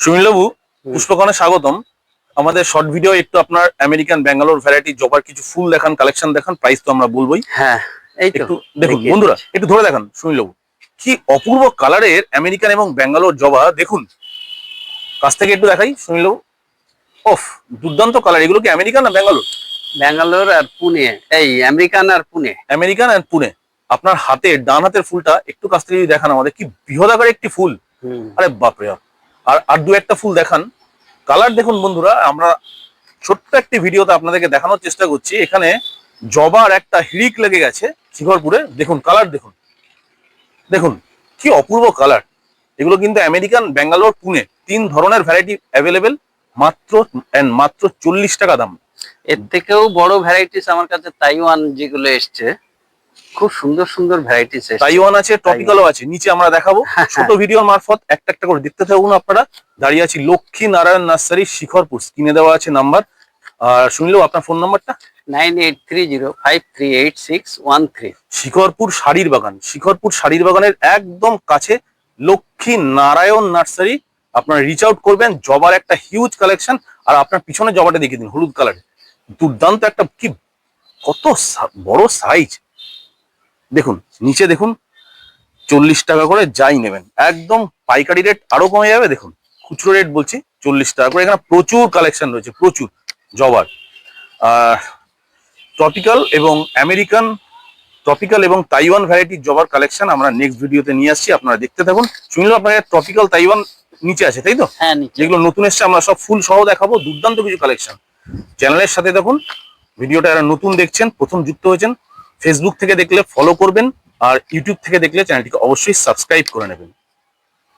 সুনীলবাবু, পুষ্পকণে স্বাগতম। আমাদের short video একটু আপনার আমেরিকান ব্যাঙ্গালোর ভ্যারাইটি জবার কিছু ফুল দেখান, কালেকশন দেখান, প্রাইস তো আমরা বলবোই। হ্যাঁ, এই তো একটু দেখুন বন্ধুরা, একটু ধরে দেখান সুনীলবাবু, কি অপূর্ব কালারের আমেরিকান এবং ব্যাঙ্গালোর জবা। দেখুন কাছ থেকে একটু দেখাই সুনীলবাবু। ওফ, দুর্দান্ত কালার। এগুলো কি আমেরিকান না ব্যাঙ্গালোর? ব্যাঙ্গালোর আর পুনে, এই আমেরিকান আর পুনে। আমেরিকান আর পুনে। আপনার হাতে ডান হাতের ফুলটা একটু কাছ থেকে যদি দেখান আমাদের, কি বৃহদাকার একটি ফুল। আরে বাপরে বাপ। আর দু একটা ফুল দেখান। কালার দেখুন বন্ধুরা, আমরা ছোট্ট একটি ভিডিওতে আপনাদেরকে দেখানোর চেষ্টা করছি। এখানে জবার একটা হিড়িক লেগে গেছে শিখরপুরে। দেখুন কালার, দেখুন দেখুন কি অপূর্ব কালার। এগুলো কিন্তু আমেরিকান, ব্যাঙ্গালোর, পুনে, তিন ধরনের ভ্যারাইটি অ্যাভেলেবেল। মাত্র 40 টাকা দাম। এর থেকেও বড় ভ্যারাইটিস আমার কাছে তাইওয়ান যেগুলো এসছে, খুব সুন্দর সুন্দর ভ্যারাইটিস এসছে। তাইওয়ান আছে, ট্রপিক্যালও আছে, নিচে আমরা দেখাবো ছোট ভিডিওর মারফত একটা একটা করে দেখতে থাকুন আপনারা। দাঁড়িয়ে আছি লক্ষ্মী নারায়ণ নার্সারি, শিখরপুর। স্ক্রিনে দেওয়া আছে নাম্বার। আর শুনলেও আপনার ফোন নাম্বারটা 9830538613। শিখরপুর শাড়ির বাগান, শিখরপুর শাড়ির বাগানের একদম কাছে লক্ষ্মী নারায়ণ নার্সারি। আপনারা রিচ আউট করবেন। জবার একটা হিউজ কালেকশন। আর আপনার পিছনে জবাটা দেখিয়ে দিন, হলুদ কালার, দুর্দান্ত একটা, কি কত বড় সাইজ। দেখুন নিচে দেখুন, 40 টাকা করে যাই নেবেন, একদম পাইকারি রেট আরো কমে যাবে। দেখুন খুচরো রেট বলছি 40 টাকা করে। এখানে প্রচুর কালেকশন রয়েছে, প্রচুর জবার। আর ট্রপিক্যাল এবং আমেরিকান, ট্রপিক্যাল এবং তাইওয়ান ভ্যারাইটির জবার কালেকশন আমরা নেক্সট ভিডিওতে নিয়ে আসছি, আপনারা দেখতে থাকুন। শুনলেও আপনার ট্রপিক্যাল তাইওয়ান নিচে আছে, তাই তো? হ্যাঁ, যেগুলো নতুন এসছে আমরা সব ফুল সহ দেখাবো। দুর্দান্ত কিছু কালেকশন। চ্যানেলের সাথে দেখুন। ভিডিওটা যারা নতুন দেখছেন, প্রথম যুক্ত হয়েছেন, ফেসবুক থেকে দেখলে ফলো করবেন, আর ইউটিউব থেকে দেখলে চ্যানেলটিকে অবশ্যই সাবস্ক্রাইব করে নেবেন।